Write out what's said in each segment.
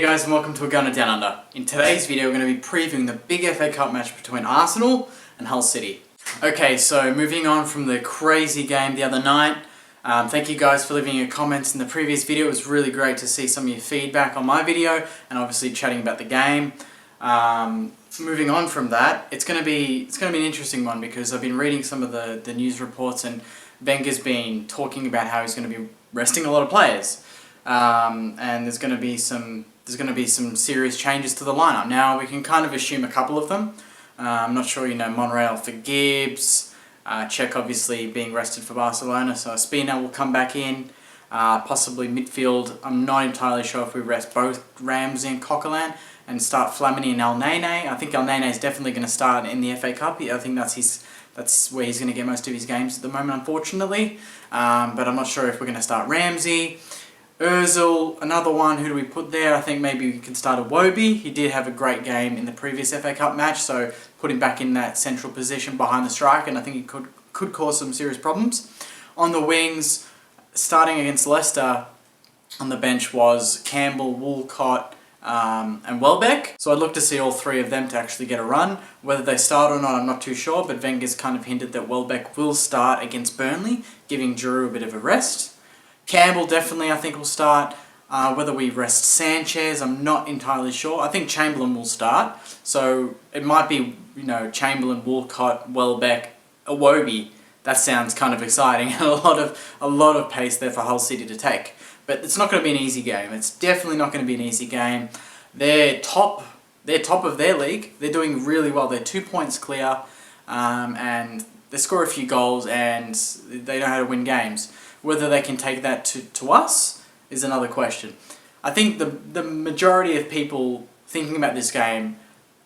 G'day guys and welcome to A Gunner Down Under. In today's video we're going to be previewing the big FA Cup match between Arsenal and Hull City. Okay, so moving on from the crazy game the other night, thank you guys for leaving your comments in the previous video. It was really great to see some of your feedback on my video and obviously chatting about the game. Moving on from that, it's going to be an interesting one because I've been reading some of the news reports and Wenger's been talking about how he's going to be resting a lot of players. And there's going to be some serious changes to the lineup. Now we can kind of assume a couple of them. I'm not sure, Monreal for Gibbs, Cech obviously being rested for Barcelona, so Spina will come back in. Possibly midfield. I'm not entirely sure if we rest both Ramsey and Coquelin and start Flamini and El Nene. I think El Nene is definitely going to start in the FA Cup. I think that's where he's going to get most of his games at the moment, unfortunately. But I'm not sure if we're going to start Ramsey. Ozil, another one, who do we put there? I think maybe we can start Iwobi. He did have a great game in the previous FA Cup match, so put him back in that central position behind the striker, and I think he could cause some serious problems. On the wings, starting against Leicester, on the bench was Campbell, Walcott, and Welbeck. So I'd look to see all three of them to actually get a run. Whether they start or not, I'm not too sure, but Wenger's kind of hinted that Welbeck will start against Burnley, giving Giroud a bit of a rest. Campbell definitely, I think, will start. Whether we rest Sanchez, I'm not entirely sure. I think Chamberlain will start. So it might be, Chamberlain, Walcott, Welbeck, Iwobi. That sounds kind of exciting and a lot of pace there for Hull City to take. But it's not going to be an easy game. It's definitely not going to be an easy game. They're top of their league. They're doing really well. They're 2 points clear, and they score a few goals and they know how to win games. Whether they can take that to us is another question. I think the majority of people thinking about this game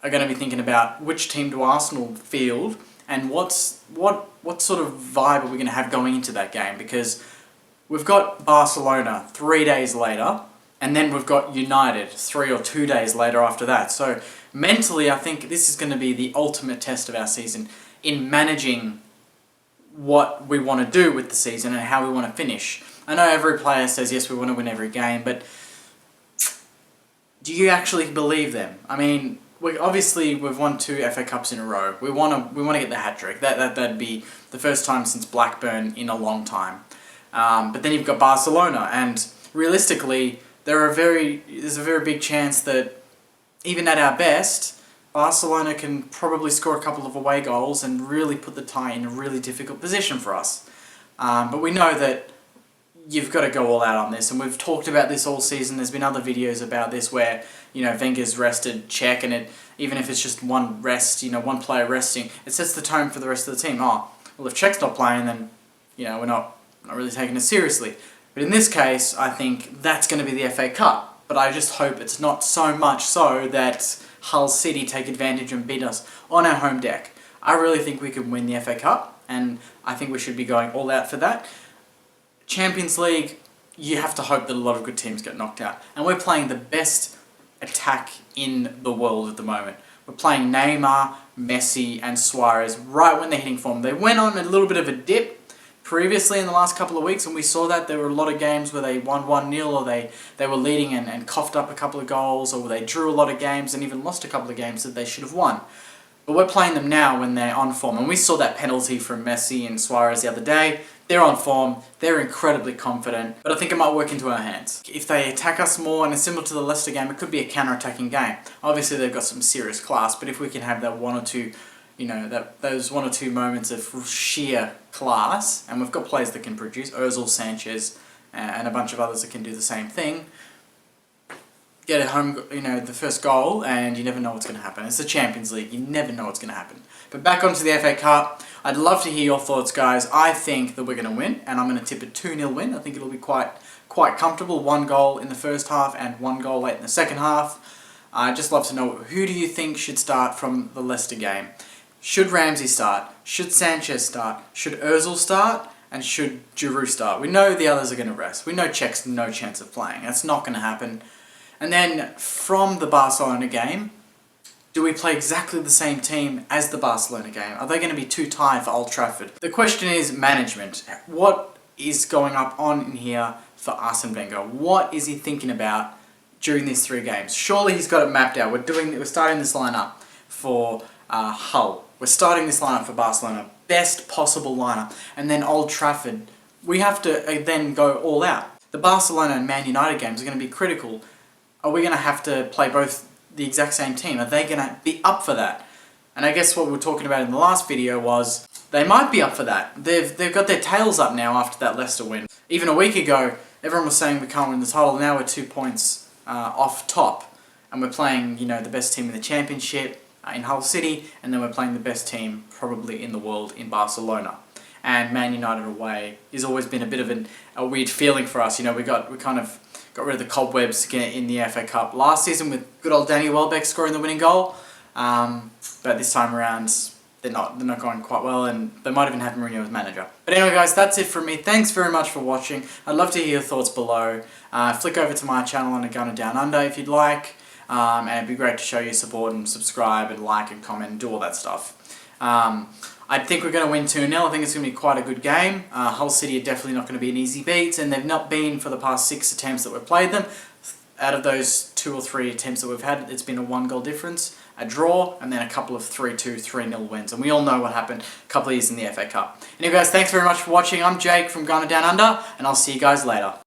are going to be thinking about which team do Arsenal field and what sort of vibe are we going to have going into that game, because we've got Barcelona 3 days later and then we've got United 3 or 2 days later after that. So mentally I think this is going to be the ultimate test of our season in managing what we want to do with the season and how we want to finish. I know every player says, yes, we want to win every game, but do you actually believe them? I mean, we've won 2 FA Cups in a row. We want to get the hat-trick. That'd be the first time since Blackburn in a long time. But then you've got Barcelona, and realistically, there's a very big chance that even at our best, Barcelona can probably score a couple of away goals and really put the tie in a really difficult position for us. But we know that you've got to go all out on this, and we've talked about this all season. There's been other videos about this where, Wenger's rested Cech, and even if it's just one rest, one player resting, it sets the tone for the rest of the team. Oh, well, if Cech's not playing, then, we're not really taking it seriously. But in this case, I think that's going to be the FA Cup. But I just hope it's not so much so that Hull City take advantage and beat us on our home deck. I really think we can win the FA Cup, and I think we should be going all out for that. Champions League, you have to hope that a lot of good teams get knocked out. And we're playing the best attack in the world at the moment. We're playing Neymar, Messi and Suarez right when they're hitting form. They went on a little bit of a dip previously in the last couple of weeks, and we saw that there were a lot of games where they won 1-0 or they were leading and coughed up a couple of goals, or they drew a lot of games and even lost a couple of games that they should have won. But we're playing them now when they're on form, and we saw that penalty from Messi and Suarez the other day. They're on form, they're incredibly confident, but I think it might work into our hands. If they attack us more, and it's similar to the Leicester game, it could be a counter-attacking game. Obviously they've got some serious class, but if we can have that one or two those 1 or 2 moments of sheer class, and we've got players that can produce, Ozil, Sanchez, and a bunch of others that can do the same thing, get at home, the first goal, and you never know what's going to happen. It's the Champions League, you never know what's going to happen. But back onto the FA Cup, I'd love to hear your thoughts, guys. I think that we're going to win, and I'm going to tip a 2-0 win. I think it'll be quite comfortable. 1 goal in the first half and 1 goal late in the second half. I'd just love to know, who do you think should start from the Leicester game? Should Ramsey start? Should Sanchez start? Should Ozil start? And should Giroud start? We know the others are going to rest. We know Cech's no chance of playing. That's not going to happen. And then from the Barcelona game, do we play exactly the same team as the Barcelona game? Are they going to be too tired for Old Trafford? The question is management. What is going on in here for Arsene Wenger? What is he thinking about during these 3 games. Surely he's got it mapped out. We're starting this lineup for Hull. We're starting this lineup for Barcelona. Best possible lineup. And then Old Trafford, we have to then go all out. The Barcelona and Man United games are going to be critical. Are we going to have to play both the exact same team? Are they going to be up for that? And I guess what we were talking about in the last video was they might be up for that. They've got their tails up now after that Leicester win. Even a week ago, everyone was saying we can't win the title. Now we're 2 points off top. And we're playing, the best team in the championship in Hull City. And then we're playing the best team probably in the world in Barcelona. And Man United away has always been a bit of a weird feeling for us. We kind of got rid of the cobwebs in the FA Cup last season with good old Danny Welbeck scoring the winning goal. But this time around, they're not going quite well, and they might even have Mourinho as manager. But anyway, guys, that's it from me. Thanks very much for watching. I'd love to hear your thoughts below. Flick over to my channel on A Gunner Down Under if you'd like. And it'd be great to show your support and subscribe and like and comment and do all that stuff. I think we're going to win 2-0. I think it's going to be quite a good game. Hull City are definitely not going to be an easy beat, and they've not been for the past 6 attempts that we've played them. Out of those 2 or 3 attempts that we've had, it's been a 1-goal difference, a draw, and then a couple of 3-2, 3-0 wins. And we all know what happened a couple of years in the FA Cup. Anyway, guys, thanks very much for watching. I'm Jake from Gunner Down Under, and I'll see you guys later.